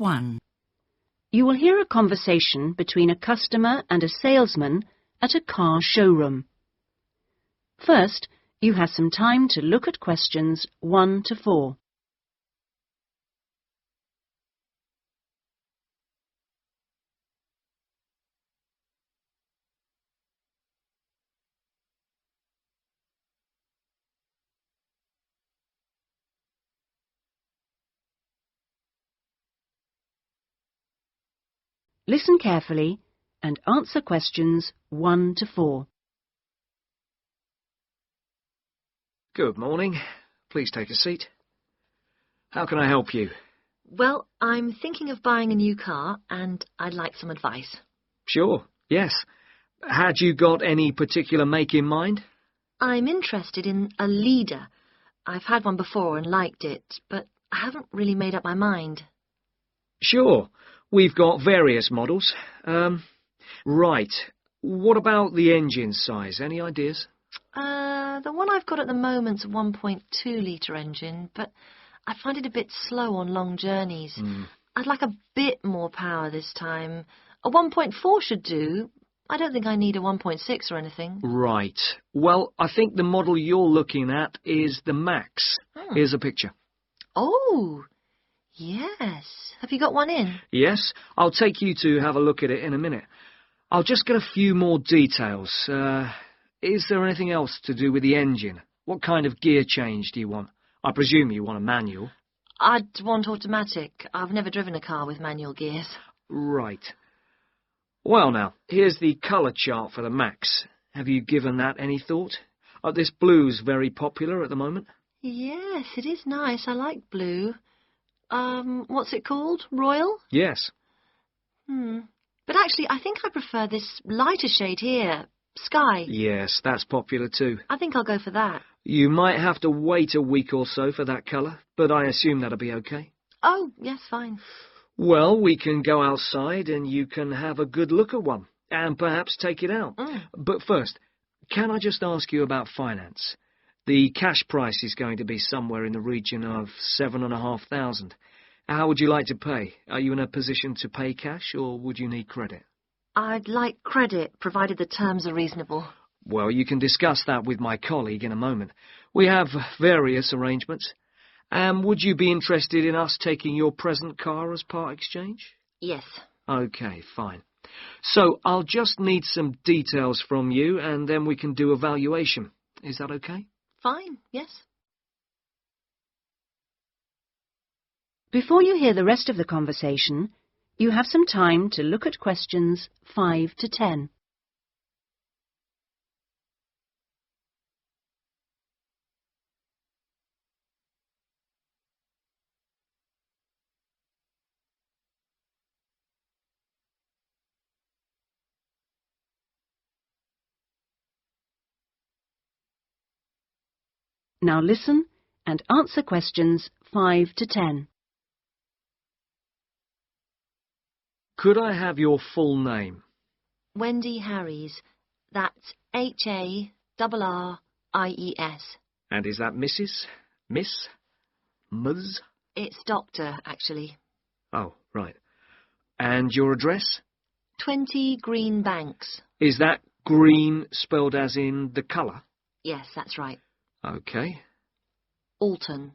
1. You will hear a conversation between a customer and a salesman at a car showroom. First, you have some time to look at questions 1 to 4. Listen carefully and answer questions 1 to 4. Good morning. Please take a seat. How can I help you? Well, I'm thinking of buying a new car and I'd like some advice. Sure, yes. Had you got any particular make in mind? I'm interested in a leader. I've had one before and liked it, but I haven't really made up my mind. Sure. We've got various models. Right. What about the engine size? Any ideas? The one I've got at the moment's a 1.2-litre engine, but I find it a bit slow on long journeys. I'd like a bit more power this time. A 1.4 should do. I don't think I need a 1.6 or anything. Right. Well, I think the model you're looking at is the Max. Here's a picture. Oh, yes. Have you got one in? Yes, I'll take you to have a look at it in a minute. I'll just get a few more details. Is there anything else to do with the engine? What kind of gear change do you want? I presume you want a manual. I'd want automatic. I've never driven a car with manual gears. Right. Well now, here's the colour chart for the Max. Have you given that any thought? This blue's very popular at the moment. Yes, it is nice. I like blue. What's it called? Royal? Yes. But actually, I think I prefer this lighter shade here. Sky. Yes, that's popular too. I think I'll go for that. You might have to wait a week or so for that colour, but I assume that'll be okay. Oh, yes, fine. Well, we can go outside and you can have a good look at one, and perhaps take it out. But first, can I just ask you about finance? The cash price is going to be somewhere in the region of 7,500. How would you like to pay? Are you in a position to pay cash, or would you need credit? I'd like credit, provided the terms are reasonable. Well, you can discuss that with my colleague in a moment. We have various arrangements. Would you be interested in us taking your present car as part exchange? Yes. OK, fine. So I'll just need some details from you, and then we can do a valuation. Is that OK? Fine, yes. Before you hear the rest of the conversation, you have some time to look at questions 5 to 10. Now listen and answer questions 5 to 10. Could I have your full name? Wendy Harries. That's Harries. And is that Mrs., Miss, Ms.? It's Doctor, actually. Oh, right. And your address? 20 Green Banks. Is that green spelled as in the colour? Yes, that's right. OK. Alton.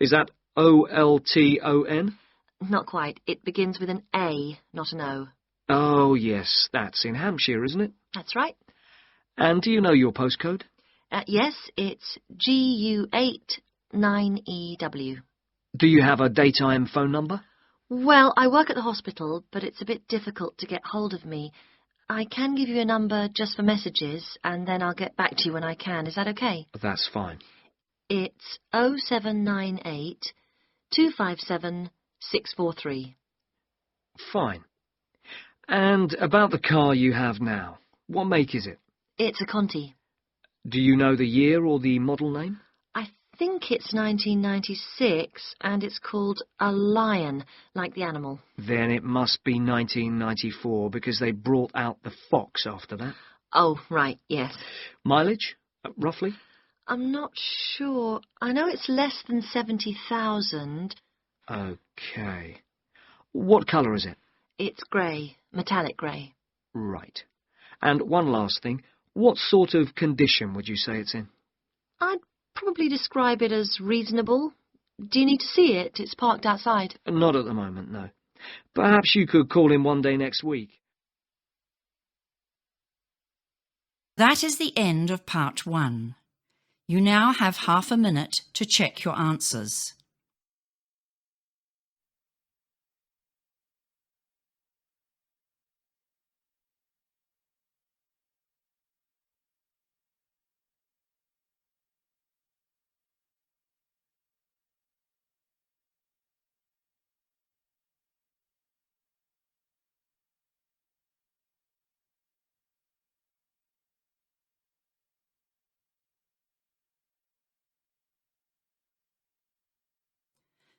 Is that O-L-T-O-N? Not quite. It begins with an A, not an O. Oh, yes. That's in Hampshire, isn't it? That's right. And do you know your postcode? Yes, it's GU8 9EW. Do you have a daytime phone number? Well, I work at the hospital, but it's a bit difficult to get hold of me. I can give you a number just for messages, and then I'll get back to you when I can. Is that okay? That's fine. It's 0798 257 643. Fine. And about the car you have now, what make is it? It's a Conti. Do you know the year or the model name? I think it's 1996, and it's called a Lion, like the animal. Then it must be 1994, because they brought out the Fox after that. Oh, right, yes. Mileage, roughly? I'm not sure. I know it's less than 70,000. OK. What colour is it? It's grey, metallic grey. Right. And one last thing, what sort of condition would you say it's in? I'd probably describe it as reasonable. Do you need to see it? It's parked outside. Not at the moment, no. Perhaps you could call in one day next week. That is the end of part 1. You now have half a minute to check your answers.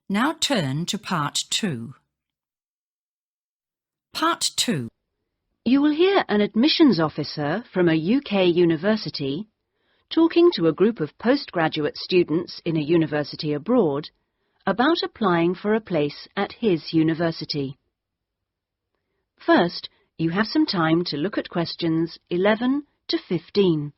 Now turn to part 2. Part 2. You will hear an admissions officer from a UK university talking to a group of postgraduate students in a university abroad about applying for a place at his university. First, you have some time to look at questions 11 to 15.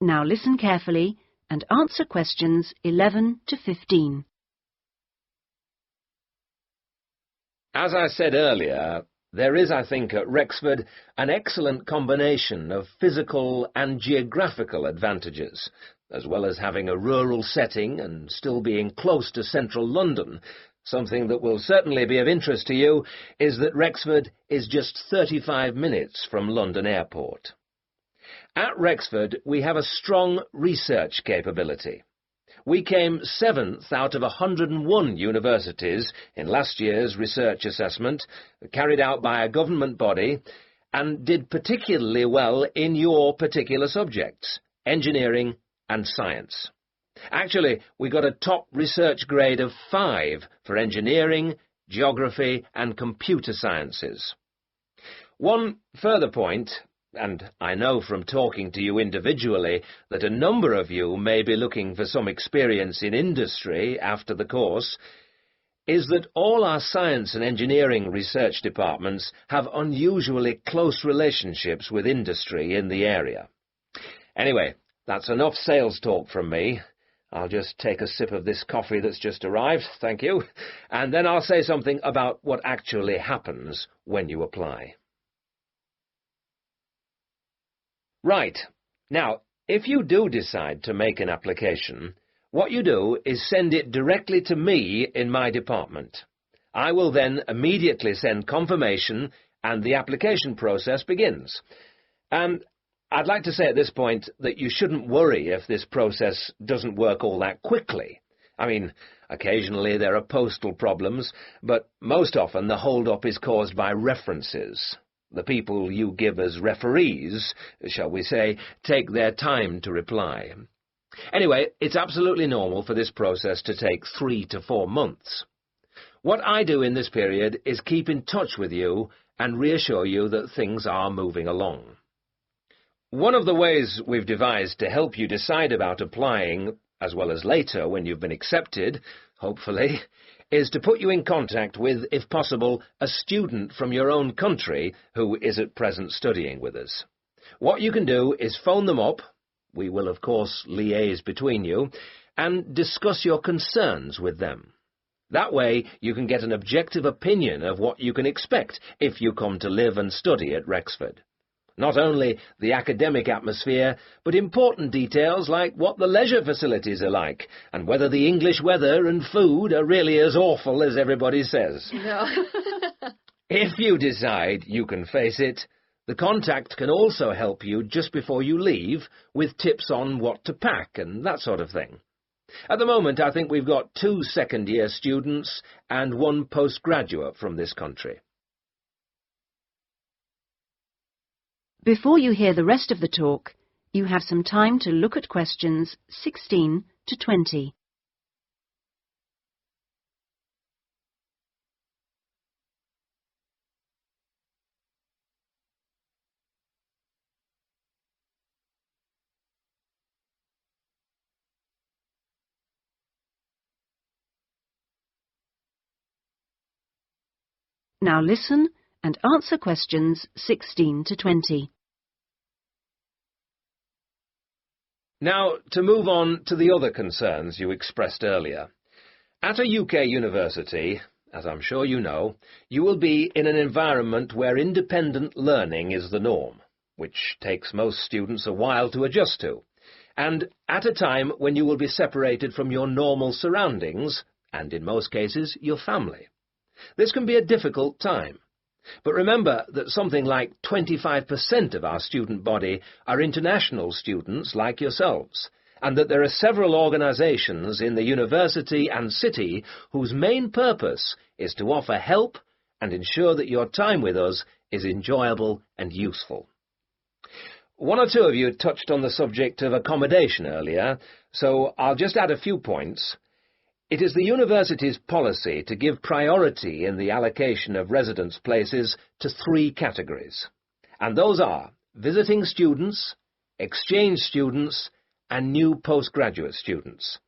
Now listen carefully and answer questions 11 to 15. As I said earlier, there is, I think, at Rexford an excellent combination of physical and geographical advantages, as well as having a rural setting and still being close to central London. Something that will certainly be of interest to you is that Rexford is just 35 minutes from London Airport. At Rexford, we have a strong research capability. We came 7th out of 101 universities in last year's research assessment, carried out by a government body, and did particularly well in your particular subjects, engineering and science. Actually, we got a top research grade of 5 for engineering, geography and computer sciences. One further point, and I know from talking to you individually that a number of you may be looking for some experience in industry after the course, is that all our science and engineering research departments have unusually close relationships with industry in the area. Anyway, that's enough sales talk from me. I'll just take a sip of this coffee that's just arrived, thank you, and then I'll say something about what actually happens when you apply. Right. Now, if you do decide to make an application, what you do is send it directly to me in my department. I will then immediately send confirmation and the application process begins. And I'd like to say at this point that you shouldn't worry if this process doesn't work all that quickly. I mean, occasionally there are postal problems, but most often the hold-up is caused by references. The people you give as referees, shall we say, take their time to reply. Anyway, it's absolutely normal for this process to take 3 to 4 months. What I do in this period is keep in touch with you and reassure you that things are moving along. One of the ways we've devised to help you decide about applying, as well as later when you've been accepted, hopefully, is to put you in contact with, if possible, a student from your own country who is at present studying with us. What you can do is phone them up, we will of course liaise between you, and discuss your concerns with them. That way you can get an objective opinion of what you can expect if you come to live and study at Rexford. Not only the academic atmosphere, but important details like what the leisure facilities are like, and whether the English weather and food are really as awful as everybody says. No. If you decide you can face it, the contact can also help you just before you leave with tips on what to pack and that sort of thing. At the moment, I think we've got 2 second-year students and 1 postgraduate from this country. Before you hear the rest of the talk, you have some time to look at questions 16 to 20. Now listen and answer questions 16 to 20. Now, to move on to the other concerns you expressed earlier. At a UK university, as I'm sure you know, you will be in an environment where independent learning is the norm, which takes most students a while to adjust to, and at a time when you will be separated from your normal surroundings, and in most cases, your family. This can be a difficult time. But remember that something like 25% of our student body are international students like yourselves, and that there are several organisations in the university and city whose main purpose is to offer help and ensure that your time with us is enjoyable and useful. One or two of you touched on the subject of accommodation earlier, so I'll just add a few points. It is the university's policy to give priority in the allocation of residence places to 3 categories, and those are visiting students, exchange students, and new postgraduate students.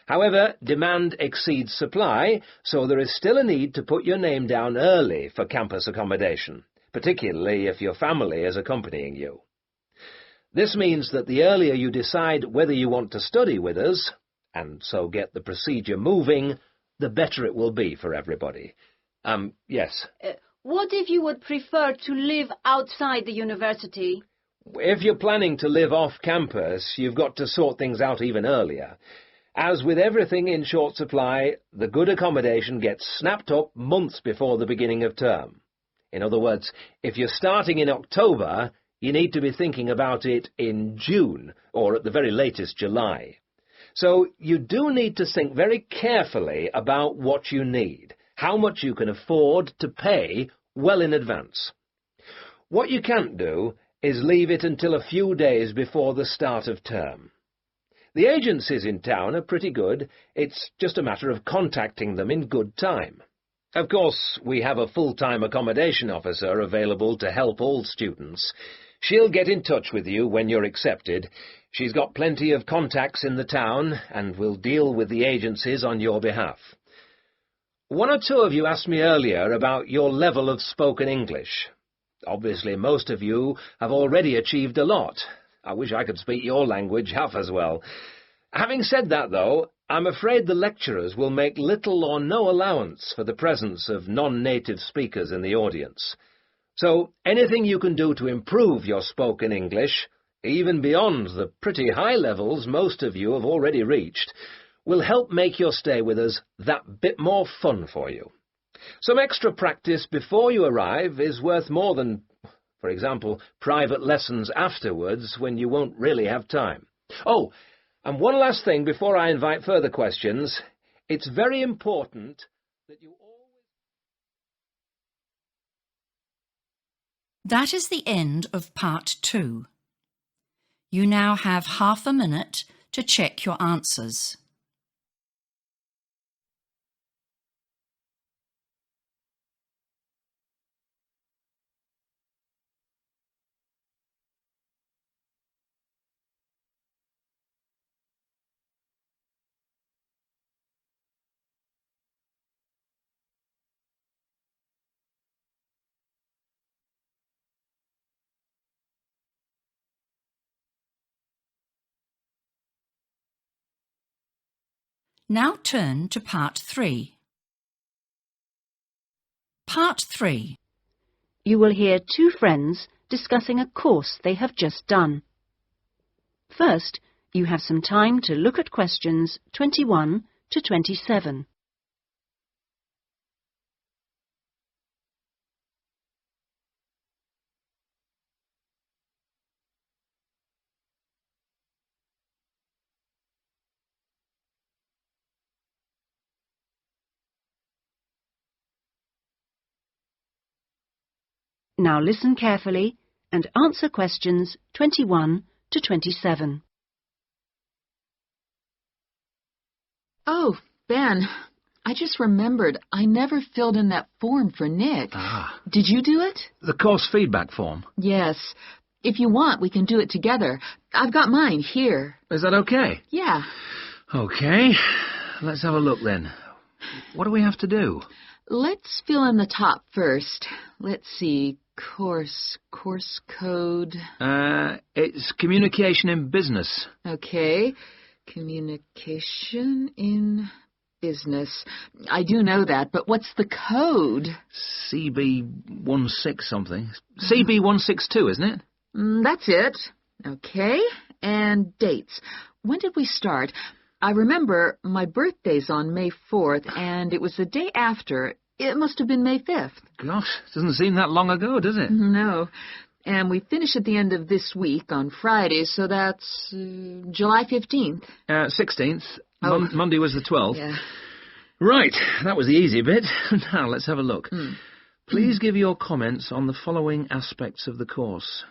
However, demand exceeds supply, so there is still a need to put your name down early for campus accommodation, particularly if your family is accompanying you. This means that the earlier you decide whether you want to study with us, and so get the procedure moving, the better it will be for everybody. Yes? What if you would prefer to live outside the university? If you're planning to live off campus, you've got to sort things out even earlier. As with everything in short supply, the good accommodation gets snapped up months before the beginning of term. In other words, if you're starting in October, you need to be thinking about it in June, or at the very latest July. So you do need to think very carefully about what you need, how much you can afford to pay well in advance. What you can't do is leave it until a few days before the start of term. The agencies in town are pretty good. It's just a matter of contacting them in good time. Of course, we have a full-time accommodation officer available to help all students. She'll get in touch with you when you're accepted. She's got plenty of contacts in the town and will deal with the agencies on your behalf. One or two of you asked me earlier about your level of spoken English. Obviously, most of you have already achieved a lot. I wish I could speak your language half as well. Having said that, though, I'm afraid the lecturers will make little or no allowance for the presence of non-native speakers in the audience. So anything you can do to improve your spoken English, even beyond the pretty high levels most of you have already reached, will help make your stay with us that bit more fun for you. Some extra practice before you arrive is worth more than, for example, private lessons afterwards when you won't really have time. Oh, and one last thing before I invite further questions. It's very important that you always... That is the end of part 2. You now have half a minute to check your answers. Now turn to part 3. Part 3. You will hear 2 friends discussing a course they have just done. First, you have some time to look at questions 21 to 27. Now listen carefully and answer questions 21 to 27. Oh, Ben, I just remembered I never filled in that form for Nick. Ah. Did you do it? The course feedback form. Yes. If you want, we can do it together. I've got mine here. Is that okay? Yeah. Okay. Let's have a look then. What do we have to do? Let's fill in the top first. Let's see. Course code. It's communication in business. Okay. Communication in business. I do know that, but what's the code? CB16 something. CB162, isn't it? That's it. Okay. And dates. When did we start? I remember my birthday's on May 4th, and it was the day after. It must have been May 5th. Gosh, doesn't seem that long ago, does it? No. And we finish at the end of this week on Friday, so that's July 15th. 16th. Oh. Monday was the 12th. Yeah. Right, that was the easy bit. Now, let's have a look. Please give your comments on the following aspects of the course.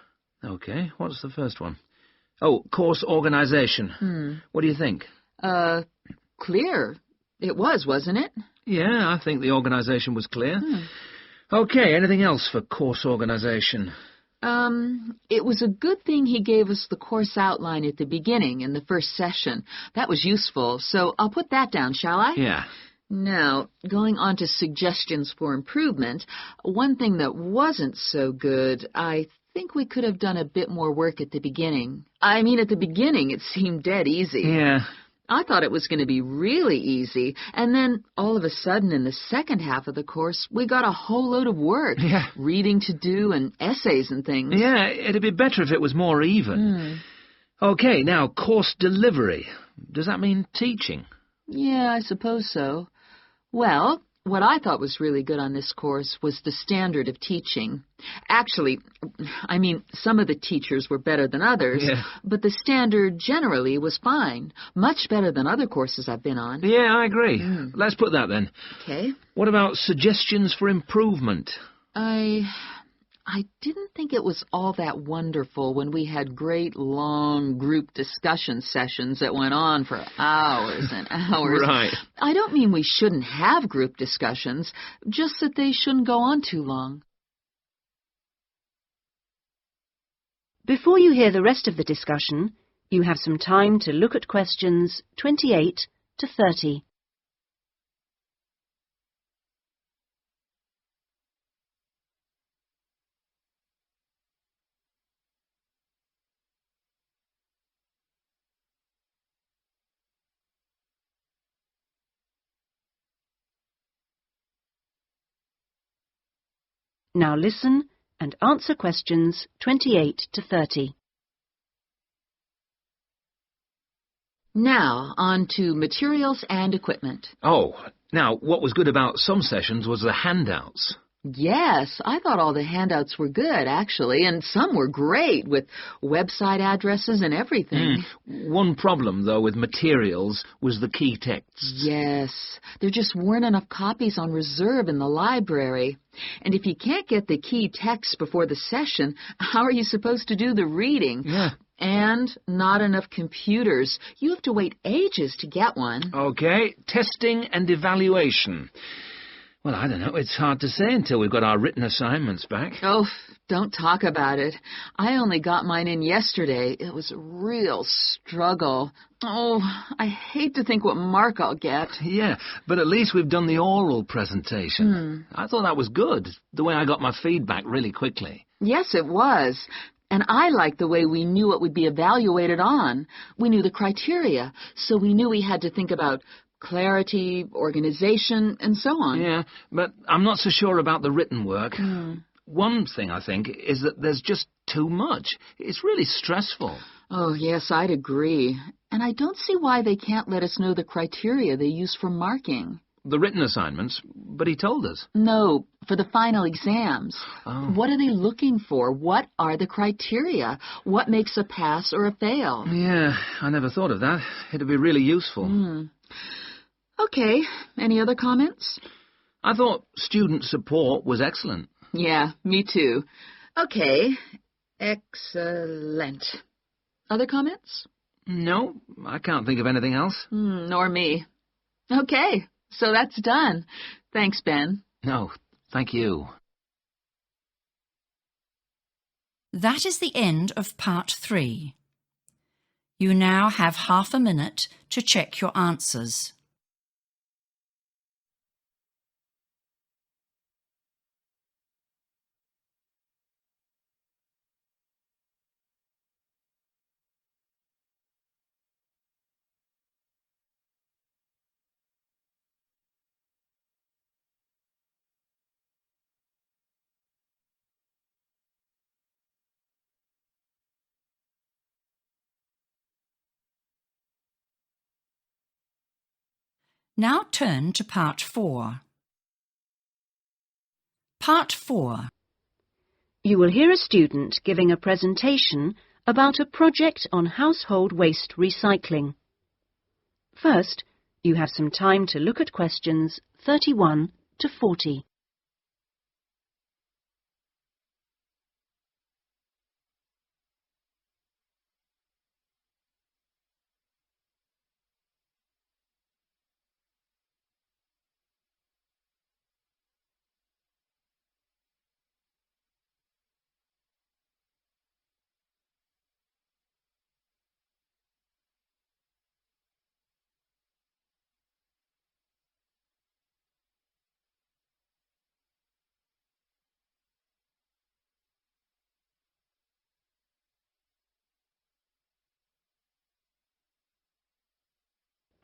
Okay, what's the first one? Oh, course organisation. What do you think? Clear. It was, wasn't it? Yeah, I think the organisation was clear. Okay, anything else for course organisation? It was a good thing he gave us the course outline at the beginning in the first session. That was useful, so I'll put that down, shall I? Yeah. Now, going on to suggestions for improvement, one thing that wasn't so good, I think we could have done a bit more work at the beginning. I mean, at the beginning it seemed dead easy. Yeah. I thought it was going to be really easy, and then all of a sudden in the second half of the course, we got a whole load of work. Yeah. Reading to do and essays and things. Yeah, it'd be better if it was more even. Okay, now, course delivery. Does that mean teaching? Yeah, I suppose so. Well, what I thought was really good on this course was the standard of teaching. Actually, I mean, some of the teachers were better than others, but the standard generally was fine. Much better than other courses I've been on. Yeah, I agree. Let's put that then. Okay. What about suggestions for improvement? I didn't think it was all that wonderful when we had great, long group discussion sessions that went on for hours and hours. Right. I don't mean we shouldn't have group discussions, just that they shouldn't go on too long. Before you hear the rest of the discussion, you have some time to look at questions 28 to 30. Now listen and answer questions 28 to 30. Now, on to materials and equipment. Oh, now, what was good about some sessions was the handouts. Yes, I thought all the handouts were good, actually, and some were great, with website addresses and everything. One problem, though, with materials was the key texts. Yes, there just weren't enough copies on reserve in the library. And if you can't get the key text before the session, how are you supposed to do the reading? Yeah. And not enough computers. You have to wait ages to get one. Okay, testing and evaluation. Well, I don't know. It's hard to say until we've got our written assignments back. Oh, don't talk about it. I only got mine in yesterday. It was a real struggle. Oh, I hate to think what mark I'll get. Yeah, but at least we've done the oral presentation. I thought that was good, the way I got my feedback really quickly. Yes, it was. And I liked the way we knew what would be evaluated on. We knew the criteria, so we knew we had to think about clarity, organization, and so on. Yeah, but I'm not so sure about the written work. One thing, I think, is that there's just too much. It's really stressful. Oh, yes, I'd agree. And I don't see why they can't let us know the criteria they use for marking. The written assignments, but he told us. No, for the final exams. Oh. What are they looking for? What are the criteria? What makes a pass or a fail? Yeah, I never thought of that. It'd be really useful. Okay, any other comments? I thought student support was excellent. Yeah, me too. Okay, excellent. Other comments? No, I can't think of anything else. Nor me. Okay, so that's done. Thanks, Ben. No, thank you. That is the end of part 3. You now have half a minute to check your answers. Now turn to Part 4. Part 4. You will hear a student giving a presentation about a project on household waste recycling. First, you have some time to look at questions 31 to 40.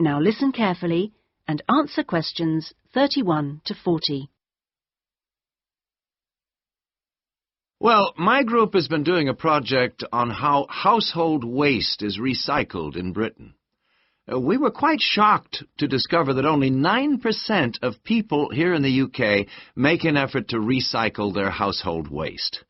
Now listen carefully and answer questions 31 to 40. Well, my group has been doing a project on how household waste is recycled in Britain. We were quite shocked to discover that only 9% of people here in the UK make an effort to recycle their household waste.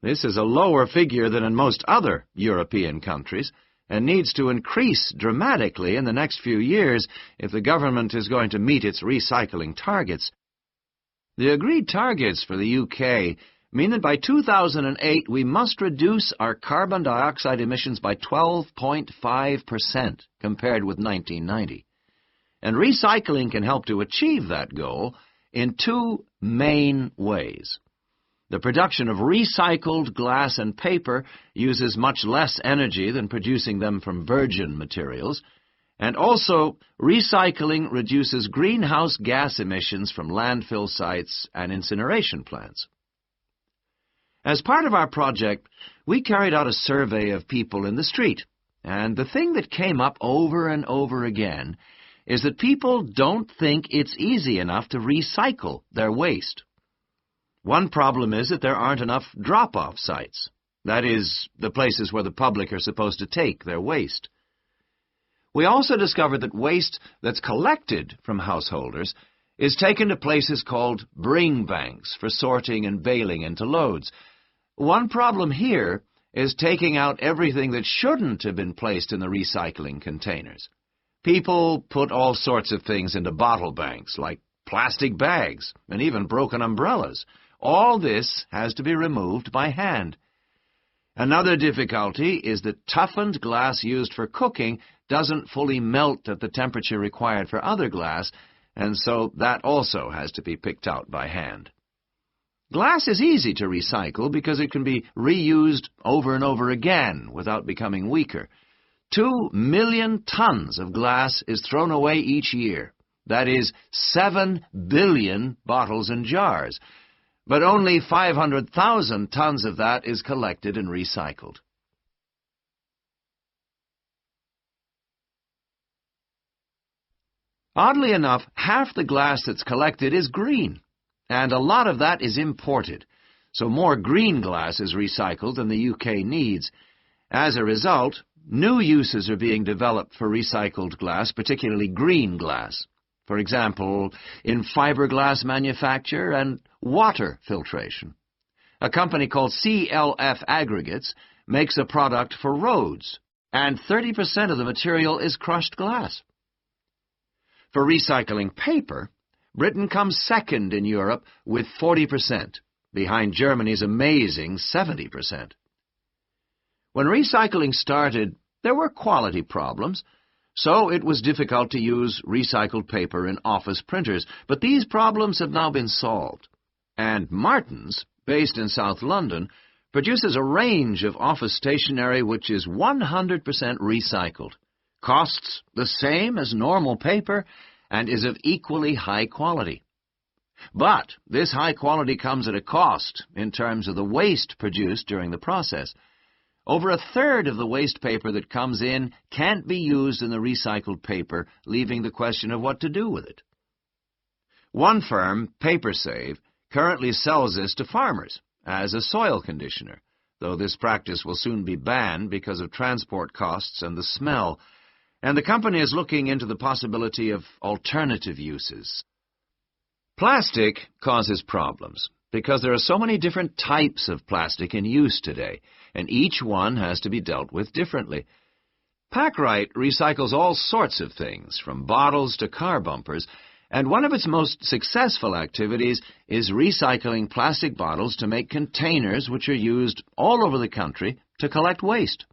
This is a lower figure than in most other European countries, and needs to increase dramatically in the next few years if the government is going to meet its recycling targets. The agreed targets for the UK mean that by 2008 we must reduce our carbon dioxide emissions by 12.5% compared with 1990. And recycling can help to achieve that goal in two main ways. The production of recycled glass and paper uses much less energy than producing them from virgin materials, and also recycling reduces greenhouse gas emissions from landfill sites and incineration plants. As part of our project, we carried out a survey of people in the street, and the thing that came up over and over again is that people don't think it's easy enough to recycle their waste. One problem is that there aren't enough drop-off sites. That is, the places where the public are supposed to take their waste. We also discovered that waste that's collected from householders is taken to places called bring banks for sorting and baling into loads. One problem here is taking out everything that shouldn't have been placed in the recycling containers. People put all sorts of things into bottle banks, like plastic bags and even broken umbrellas. All this has to be removed by hand. Another difficulty is that toughened glass used for cooking doesn't fully melt at the temperature required for other glass, and so that also has to be picked out by hand. Glass is easy to recycle because it can be reused over and over again without becoming weaker. 2 million tons of glass is thrown away each year. That is 7 billion bottles and jars. But only 500,000 tons of that is collected and recycled. Oddly enough, half the glass that's collected is green, and a lot of that is imported, so more green glass is recycled than the UK needs. As a result, new uses are being developed for recycled glass, particularly green glass. For example, in fiberglass manufacture and water filtration. A company called CLF Aggregates makes a product for roads, and 30% of the material is crushed glass. For recycling paper, Britain comes second in Europe with 40%, behind Germany's amazing 70%. When recycling started, there were quality problems, so it was difficult to use recycled paper in office printers, but these problems have now been solved. And Martin's, based in South London, produces a range of office stationery which is 100% recycled, costs the same as normal paper, and is of equally high quality. But this high quality comes at a cost in terms of the waste produced during the process. Over a third of the waste paper that comes in can't be used in the recycled paper, leaving the question of what to do with it. One firm, PaperSave, currently sells this to farmers as a soil conditioner, though this practice will soon be banned because of transport costs and the smell. and the company is looking into the possibility of alternative uses. Plastic causes problems because there are so many different types of plastic in use today, and each one has to be dealt with differently. Packrite recycles all sorts of things, from bottles to car bumpers, and one of its most successful activities is recycling plastic bottles to make containers which are used all over the country to collect waste.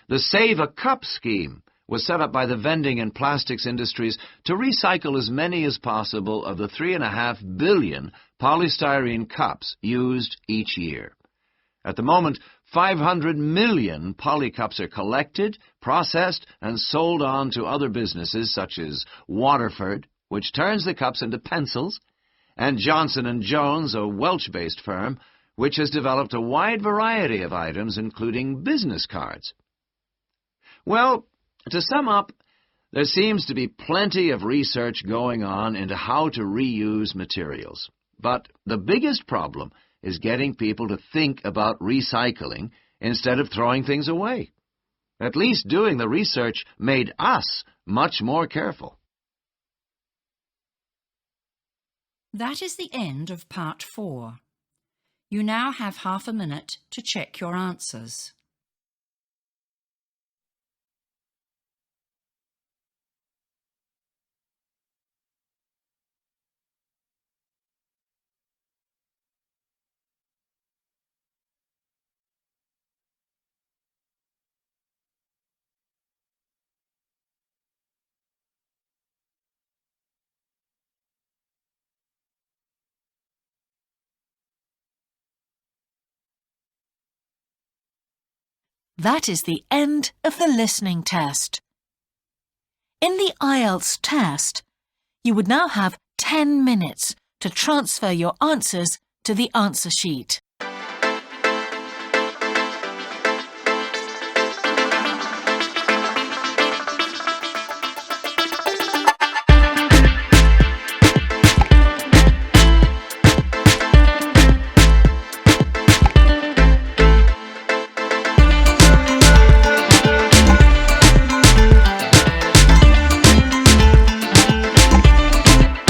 The Save a Cup scheme was set up by the vending and plastics industries to recycle as many as possible of the 3.5 billion polystyrene cups used each year. At the moment, 500 million polycups are collected, processed, and sold on to other businesses such as Waterford, which turns the cups into pencils, and Johnson & Jones, a Welsh-based firm, which has developed a wide variety of items, including business cards. Well, to sum up, there seems to be plenty of research going on into how to reuse materials. But the biggest problem is getting people to think about recycling instead of throwing things away. At least doing the research made us much more careful. That is the end of part 4. You now have half a minute to check your answers. That is the end of the listening test. In the IELTS test, you would now have 10 minutes to transfer your answers to the answer sheet.